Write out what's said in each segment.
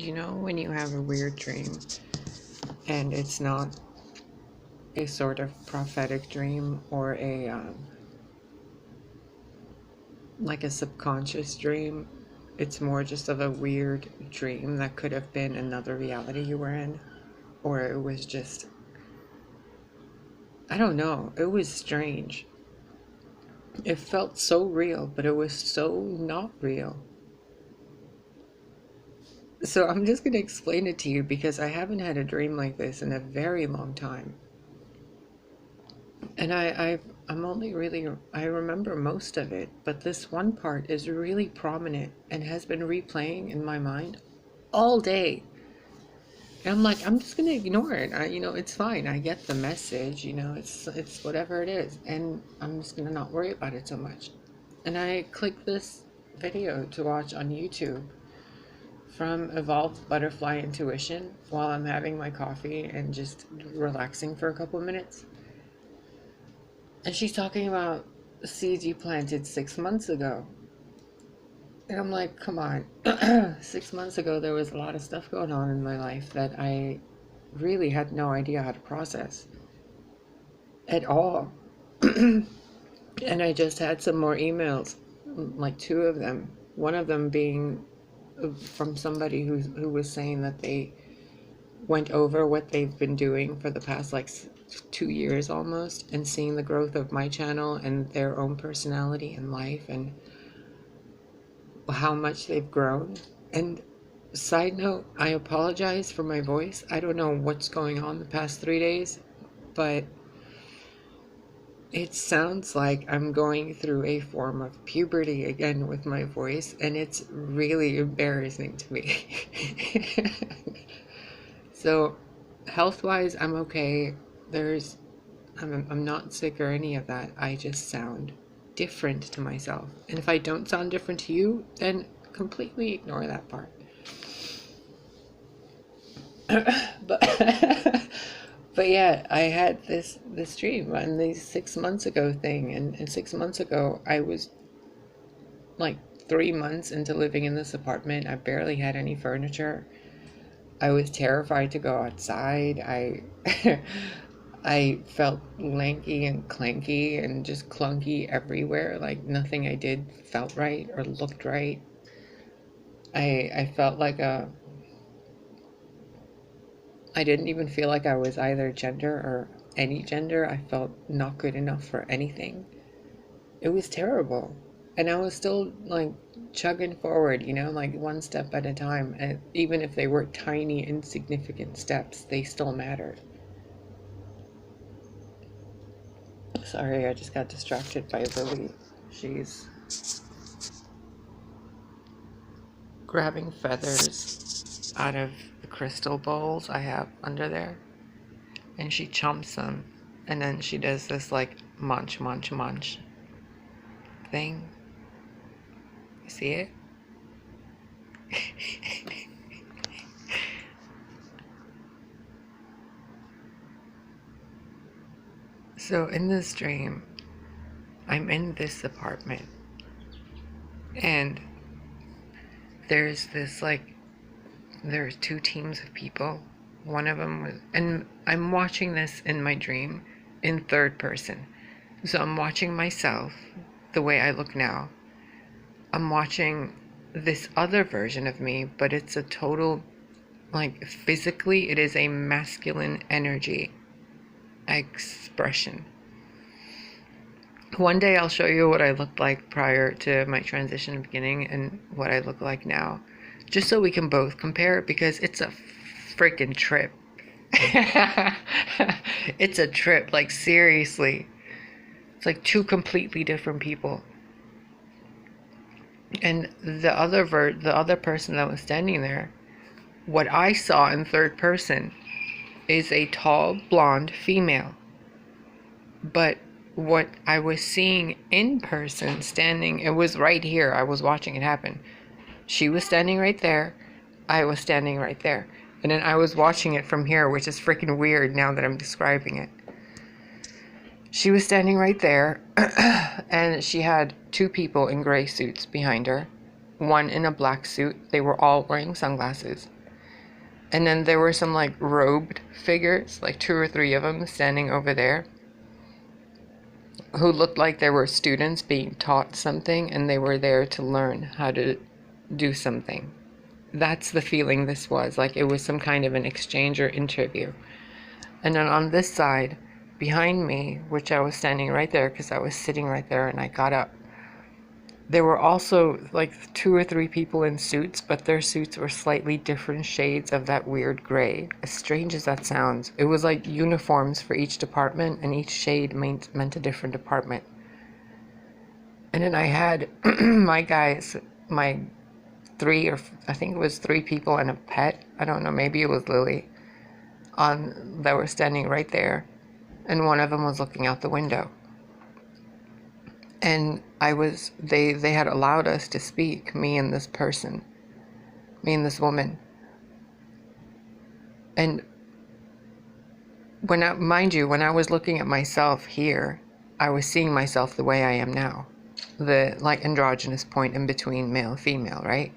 You know, when you have a weird dream and it's not a sort of prophetic dream or a like a subconscious dream, it's more just of a weird dream that could have been another reality you were in, or it was just, I don't know, it was strange. It felt so real, but it was so not real. So I'm just going to explain it to you because I haven't had a dream like this in a very long time. And I'm only really, I remember most of it, but this one part is really prominent and has been replaying in my mind all day. And I'm like, I'm just gonna ignore it. It's fine. I get the message. It's whatever it is, and I'm just gonna not worry about it so much. And I clicked this video to watch on YouTube from Evolved Butterfly Intuition while I'm having my coffee and just relaxing for a couple of minutes. And she's talking about seeds you planted 6 months ago. And I'm like, come on. 6 months ago, there was a lot of stuff going on in my life that I really had no idea how to process at all. And I just had some more emails, like 2 of them. One of them being from somebody who was saying that they went over what they've been doing for the past 2 years almost, and seeing the growth of my channel and their own personality and life and how much they've grown. And side note, I apologize for my voice. I don't know what's going on the past 3 days, but it sounds like I'm going through a form of puberty again with my voice, and it's really embarrassing to me. So health-wise, I'm okay. I'm not sick or any of that. I just sound different to myself. And if I don't sound different to you, then completely ignore that part. But yeah, I had this dream on the 6 months ago thing, and 6 months ago I was like 3 months into living in this apartment. I barely had any furniture. I was terrified to go outside. I felt lanky and clanky and just clunky everywhere. Like nothing I did felt right or looked right. I felt like I didn't even feel like I was either gender or any gender. I felt not good enough for anything. It was terrible. And I was still like chugging forward, like one step at a time. And even if they were tiny, insignificant steps, they still mattered. Sorry, I just got distracted by Lily. She's grabbing feathers out of the crystal bowls I have under there. And she chomps them. And then she does this like munch, munch, munch thing. You see it? So in this dream, I'm in this apartment, and there's 2 teams of people. One of them was, and I'm watching this in my dream in third person. So I'm watching myself the way I look now. I'm watching this other version of me, but it's a total, like physically, it is a masculine energy expression. One day I'll show you what I looked like prior to my transition beginning and what I look like now, just so we can both compare, because it's a freaking trip. It's a trip, like seriously. It's like 2 completely different people. And the other person that was standing there, what I saw in third person is a tall blonde female. But what I was seeing in person standing, it was right here. I was watching it happen. She was standing right there. I was standing right there. And then I was watching it from here, which is freaking weird now that I'm describing it. She was standing right there, and she had 2 people in gray suits behind her, one in a black suit. They were all wearing sunglasses. And then there were some like robed figures, like 2 or 3 of them standing over there, who looked like they were students being taught something, and they were there to learn how to do something. That's the feeling this was. Like it was some kind of an exchange or interview. And then on this side, behind me, which I was standing right there because I was sitting right there and I got up, there were also like 2 or 3 people in suits, but their suits were slightly different shades of that weird gray. As strange as that sounds, it was like uniforms for each department, and each shade meant a different department. And then I had my guys, my I think it was 3 people and a pet. I don't know, maybe it was Lily, that were standing right there. And one of them was looking out the window. And they had allowed us to speak, me and this woman. And mind you, when I was looking at myself here, I was seeing myself the way I am now. The like androgynous point in between male and female, right?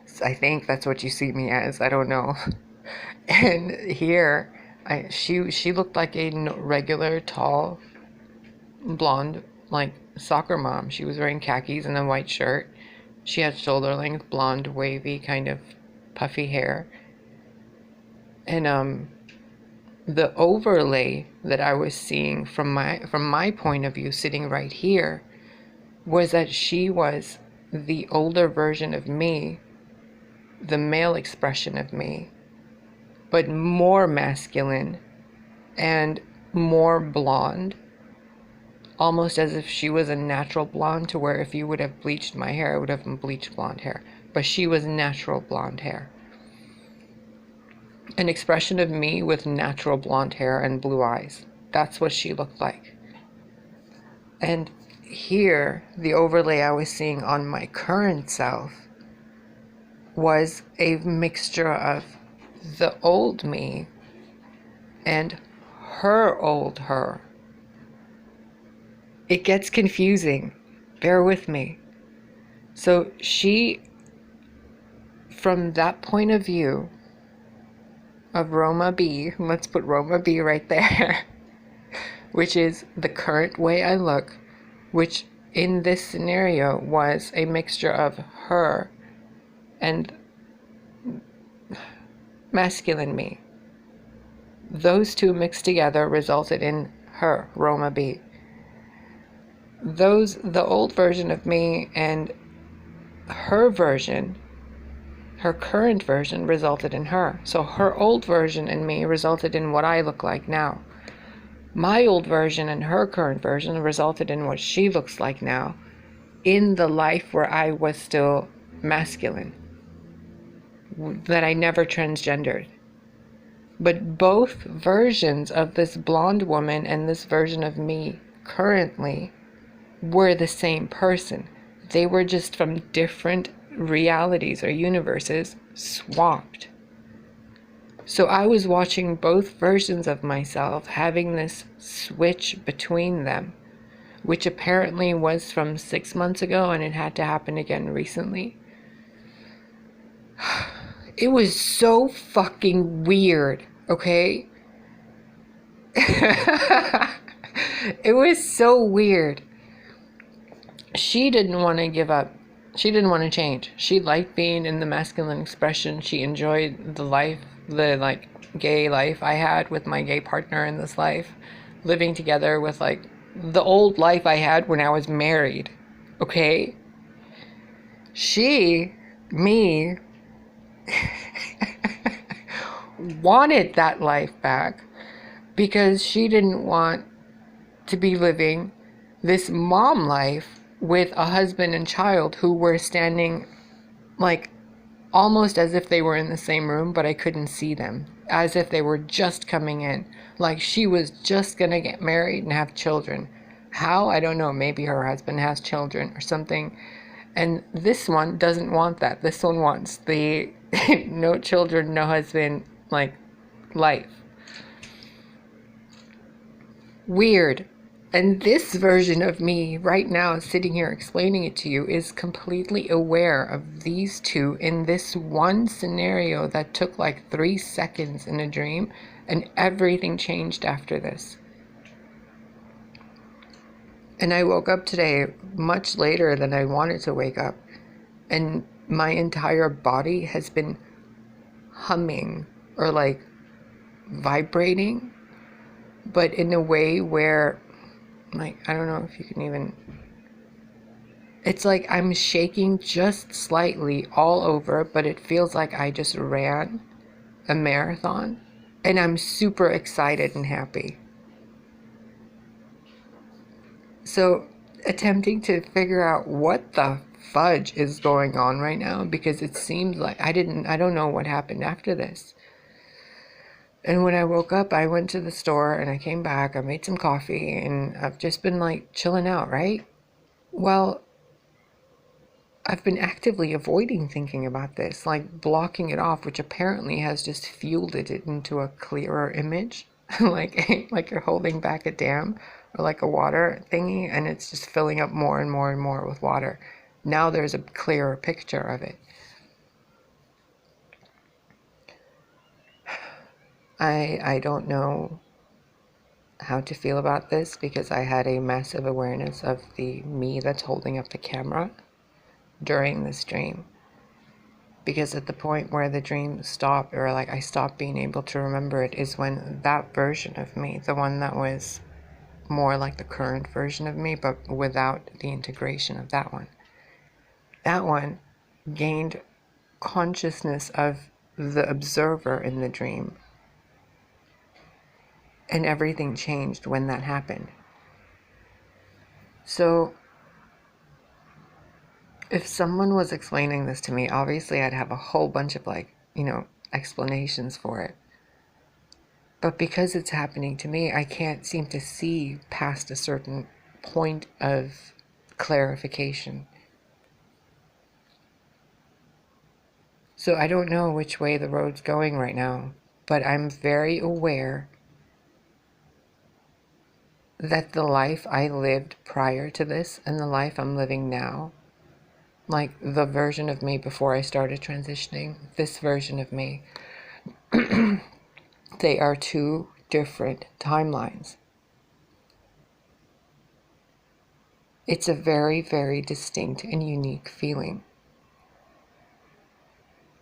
So I think that's what you see me as. I don't know. And here, she looked like a regular, tall, blonde, like soccer mom. She was wearing khakis and a white shirt. She had shoulder length, blonde, wavy, kind of puffy hair. And the overlay that I was seeing from my point of view, sitting right here, was that she was the older version of me, the male expression of me, but more masculine and more blonde. Almost as if she was a natural blonde, to where if you would have bleached my hair, it would have been bleached blonde hair. But she was natural blonde hair. An expression of me with natural blonde hair and blue eyes. That's what she looked like. And here, the overlay I was seeing on my current self was a mixture of the old me and her old her. It gets confusing. Bear with me. So she, from that point of view of Roma B, let's put Roma B right there, which is the current way I look, which in this scenario was a mixture of her and masculine me. Those two mixed together resulted in her, Roma B. The old version of me and her version, her current version, resulted in her. So her old version and me resulted in what I look like now. My old version and her current version resulted in what she looks like now, in the life where I was still masculine, that I never transgendered. But both versions of this blonde woman and this version of me currently were the same person. They were just from different realities or universes swapped. So I was watching both versions of myself having this switch between them, which apparently was from 6 months ago, and it had to happen again recently. It was so fucking weird, okay? It was so weird. She didn't want to give up. She didn't want to change. She liked being in the masculine expression. She enjoyed the life, the like gay life I had with my gay partner in this life, living together with like the old life I had when I was married. Okay? Me, wanted that life back because she didn't want to be living this mom life with a husband and child who were standing like almost as if they were in the same room, but I couldn't see them, as if they were just coming in, like she was just gonna get married and have children. How? I don't know. Maybe her husband has children or something. And this one doesn't want that. This one wants the no children, no husband, like life. Weird. And this version of me right now, sitting here explaining it to you, is completely aware of these two in this one scenario that took like 3 seconds in a dream, and everything changed after this. And I woke up today much later than I wanted to wake up, and my entire body has been humming or like vibrating, but in a way where, like, I don't know if you can even, it's like I'm shaking just slightly all over, but it feels like I just ran a marathon, and I'm super excited and happy. So, attempting to figure out what the fudge is going on right now, because it seems like I don't know what happened after this. And when I woke up, I went to the store and I came back, I made some coffee, and I've just been like chilling out, right? Well, I've been actively avoiding thinking about this, like blocking it off, which apparently has just fueled it into a clearer image, like you're holding back a dam or like a water thingy, and it's just filling up more and more and more with water. Now there's a clearer picture of it. I don't know how to feel about this because I had a massive awareness of the me that's holding up the camera during this dream. Because at the point where the dream stopped, or like I stopped being able to remember it, is when that version of me, the one that was more like the current version of me, but without the integration of that one gained consciousness of the observer in the dream. And everything changed when that happened. So if someone was explaining this to me, obviously I'd have a whole bunch of explanations for it. But because it's happening to me, I can't seem to see past a certain point of clarification. So I don't know which way the road's going right now, but I'm very aware that the life I lived prior to this and the life I'm living now, like the version of me before I started transitioning, this version of me, they are two different timelines. It's a very, very distinct and unique feeling.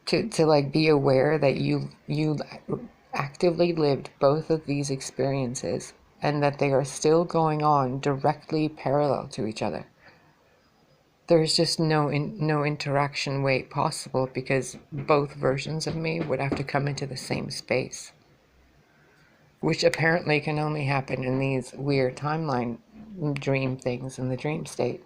To like be aware that you actively lived both of these experiences and that they are still going on directly parallel to each other. There's just no interaction way possible because both versions of me would have to come into the same space, which apparently can only happen in these weird timeline dream things in the dream state.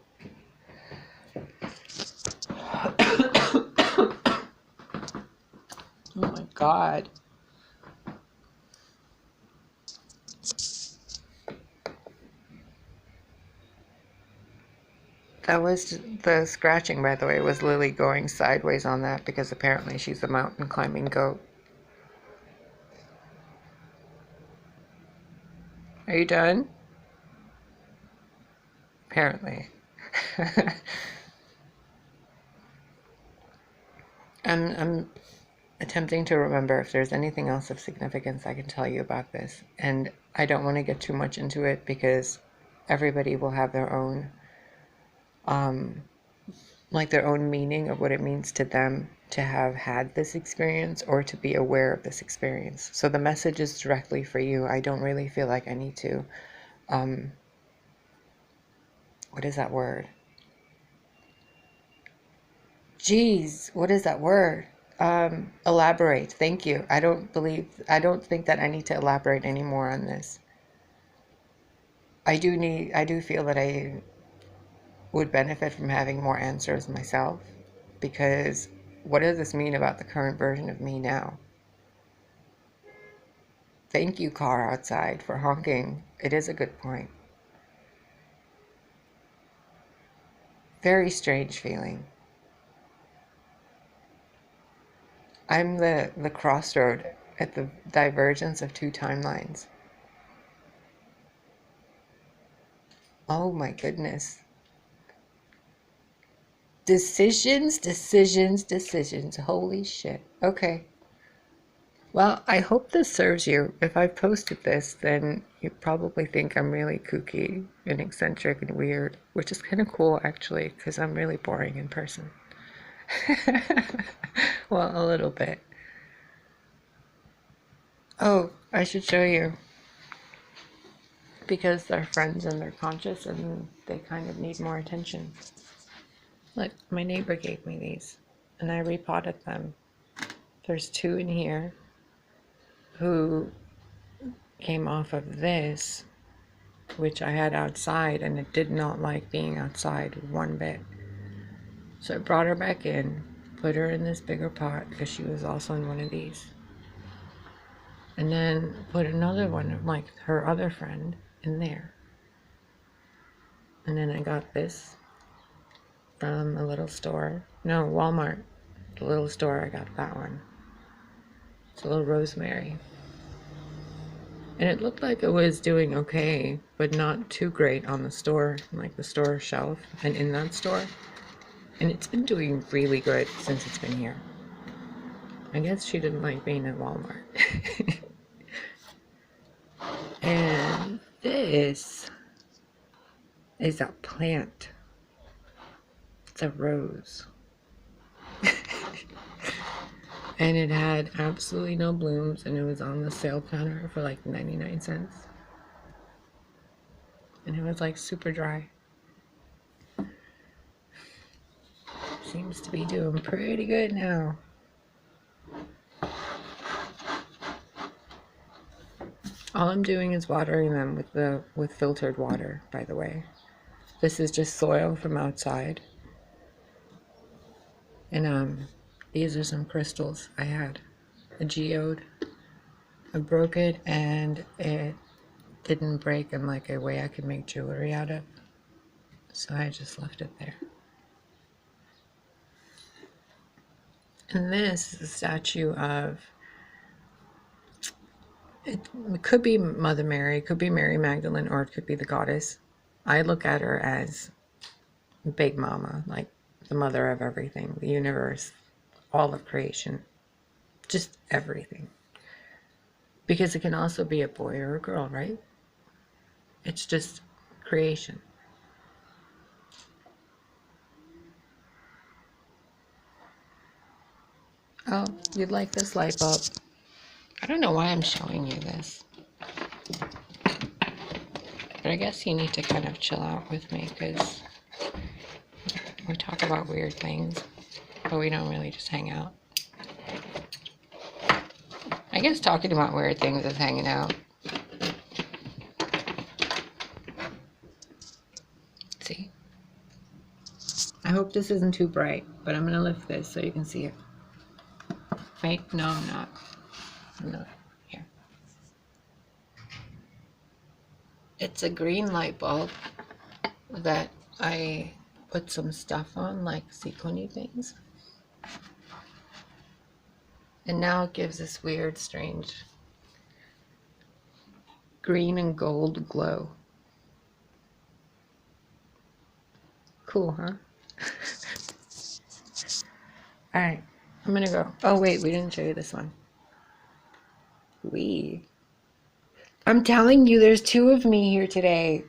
Oh my God. That was the scratching, by the way, was Lily going sideways on that because apparently she's a mountain climbing goat. Are you done? Apparently. I'm attempting to remember if there's anything else of significance I can tell you about this. And I don't want to get too much into it because everybody will have their own their own meaning of what it means to them to have had this experience or to be aware of this experience. So the message is directly for you. I don't really feel like I need to what is that word? Geez, what is that word? Elaborate. Thank you. I don't think that I need to elaborate anymore on this. I do feel that I would benefit from having more answers myself, because what does this mean about the current version of me now? Thank you, car outside, for honking. It is a good point. Very strange feeling. I'm the crossroad at the divergence of two timelines. Oh my goodness. Decisions, decisions, decisions. Holy shit. Okay. Well, I hope this serves you. If I've posted this, then you probably think I'm really kooky and eccentric and weird, which is kind of cool actually, because I'm really boring in person. Well, a little bit. Oh, I should show you. Because they're friends and they're conscious and they kind of need more attention. Look, my neighbor gave me these and I repotted them. There's two in here who came off of this, which I had outside, and it did not like being outside one bit. So I brought her back in, put her in this bigger pot because she was also in one of these. And then put another one of like her other friend in there. And then I got this from a little store. No, Walmart. The little store, I got that one. It's a little rosemary. And it looked like it was doing okay, but not too great on the store, like the store shelf and in that store. And it's been doing really good since it's been here. I guess she didn't like being at Walmart. And this is a plant. It's a rose. And it had absolutely no blooms, and it was on the sale counter for like 99 cents. And it was like super dry. Seems to be doing pretty good now. All I'm doing is watering them with filtered water, by the way. This is just soil from outside. And these are some crystals I had. A geode. I broke it and it didn't break in like a way I could make jewelry out of. So I just left it there. And this is a statue of, it could be Mother Mary, it could be Mary Magdalene, or it could be the goddess. I look at her as Big Mama, like the mother of everything, the universe, all of creation, just everything. Because it can also be a boy or a girl, right? It's just creation. Oh, you'd like this light bulb. I don't know why I'm showing you this. But I guess you need to kind of chill out with me because we talk about weird things, but we don't really just hang out. I guess talking about weird things is hanging out. See? I hope this isn't too bright, but I'm going to lift this so you can see it. Wait, no, I'm not. I'm not. Here. It's a green light bulb that I put some stuff on, like sequiny things. And now it gives this weird, strange green and gold glow. Cool, huh? Alright, I'm gonna go. Oh wait, we didn't show you this one. I'm telling you, there's two of me here today.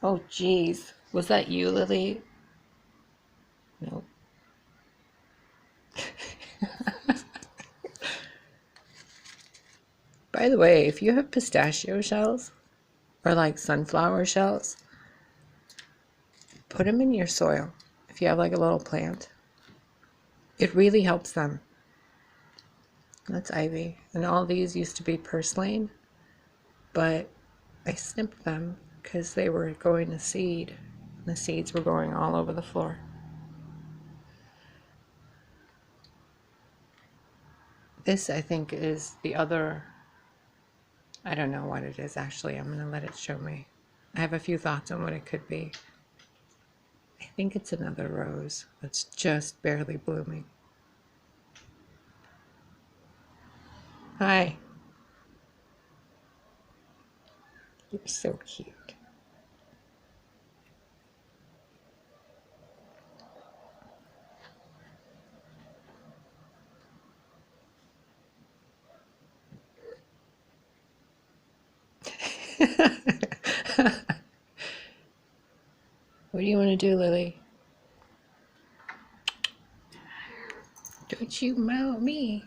Oh jeez. Was that you, Lily? Nope. By the way, if you have pistachio shells or like sunflower shells, put them in your soil. If you have like a little plant, it really helps them. That's ivy. And all these used to be purslane, but I snipped them because they were going to seed. The seeds were going all over the floor. This, I think, is the other. I don't know what it is actually. I'm going to let it show me. I have a few thoughts on what it could be. I think it's another rose that's just barely blooming. Hi. You're so cute. What do you want to do, Lily? Don't you mount me.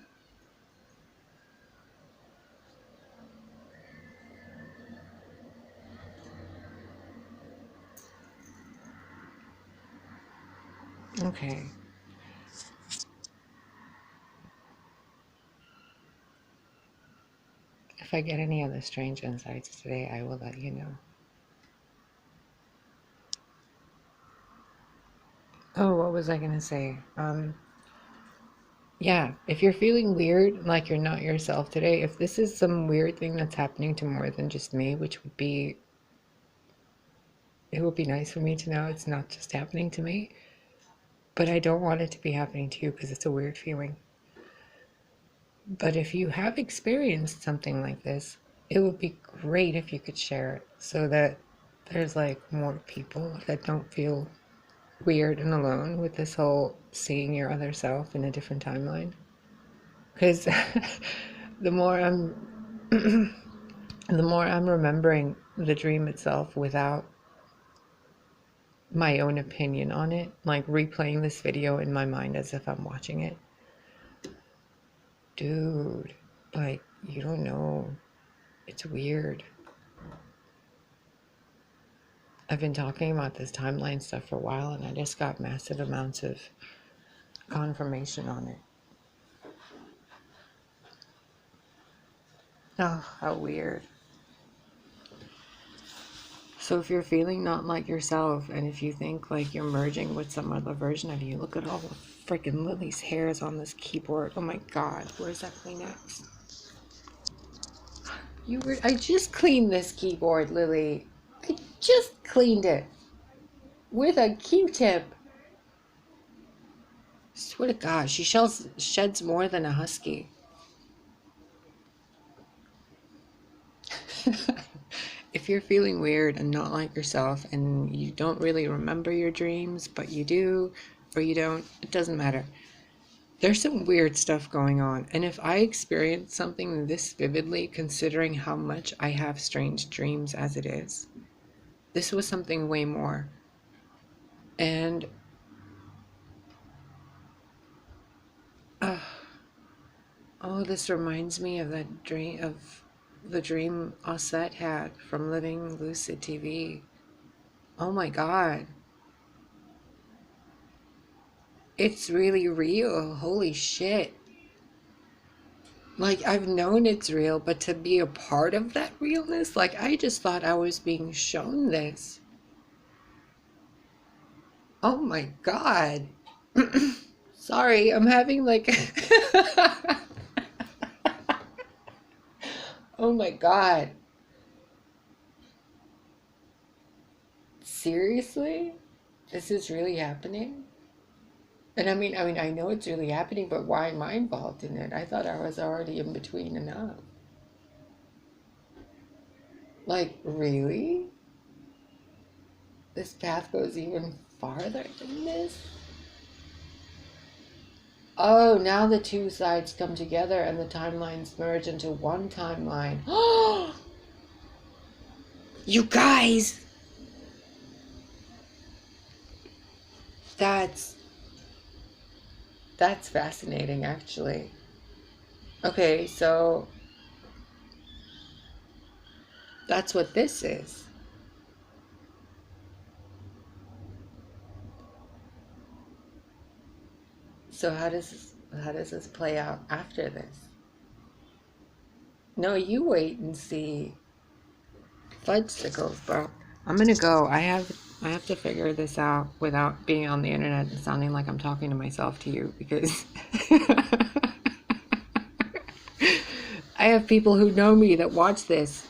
Okay. If I get any other strange insights today, I will let you know. Oh, what was I going to say? Yeah, if you're feeling weird, like you're not yourself today, if this is some weird thing that's happening to more than just me, which would be, it would be nice for me to know it's not just happening to me, but I don't want it to be happening to you because it's a weird feeling. But if you have experienced something like this, it would be great if you could share it so that there's like more people that don't feel weird and alone with this whole seeing your other self in a different timeline. Because the more I'm the more I'm remembering the dream itself without my own opinion on it, like replaying this video in my mind as if I'm watching it. Dude, like, you don't know. It's weird. I've been talking about this timeline stuff for a while, and I just got massive amounts of confirmation on it. Oh, how weird. So if you're feeling not like yourself, and if you think like you're merging with some other version of you, look at all the freaking Lily's hairs on this keyboard. Oh my god, where's that Kleenex? I just cleaned this keyboard, Lily. I just cleaned it with a Q-tip. Swear to God, she sheds more than a husky. If you're feeling weird and not like yourself and you don't really remember your dreams, but you do or you don't, it doesn't matter. There's some weird stuff going on. And if I experience something this vividly, considering how much I have strange dreams as it is, this was something way more. And oh, this reminds me of that dream, of the dream Osset had from Living Lucid TV. Oh my God. It's really real. Holy shit. Like, I've known it's real, but to be a part of that realness, like, I just thought I was being shown this. Oh my God. Sorry, I'm having like... Oh my God. Seriously? This is really happening? And I know it's really happening, but why am I involved in it? I thought I was already in between enough. Like, really? This path goes even farther than this? Oh, now the two sides come together and the timelines merge into one timeline. You guys! That's fascinating, actually. Okay, so that's what this is. So how does this play out after this? No, you wait and see. Fudgesicles, bro. I'm gonna go. I have to figure this out without being on the internet and sounding like I'm talking to myself to you, because I have people who know me that watch this,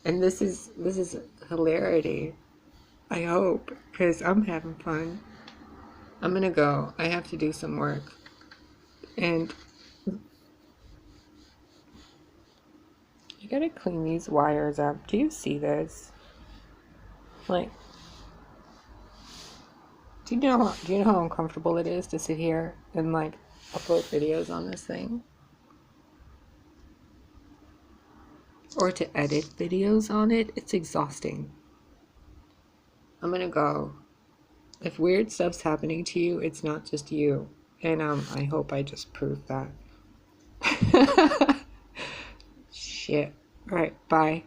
and this is hilarity. I hope, because I'm having fun. I'm gonna go. I have to do some work. And you gotta clean these wires up. Do you see this? Like, do you know how uncomfortable it is to sit here and like upload videos on this thing? or to edit videos on it. It's exhausting. I'm gonna go. If weird stuff's happening to you, it's not just you. And I hope I just proved that. Shit. All right, bye.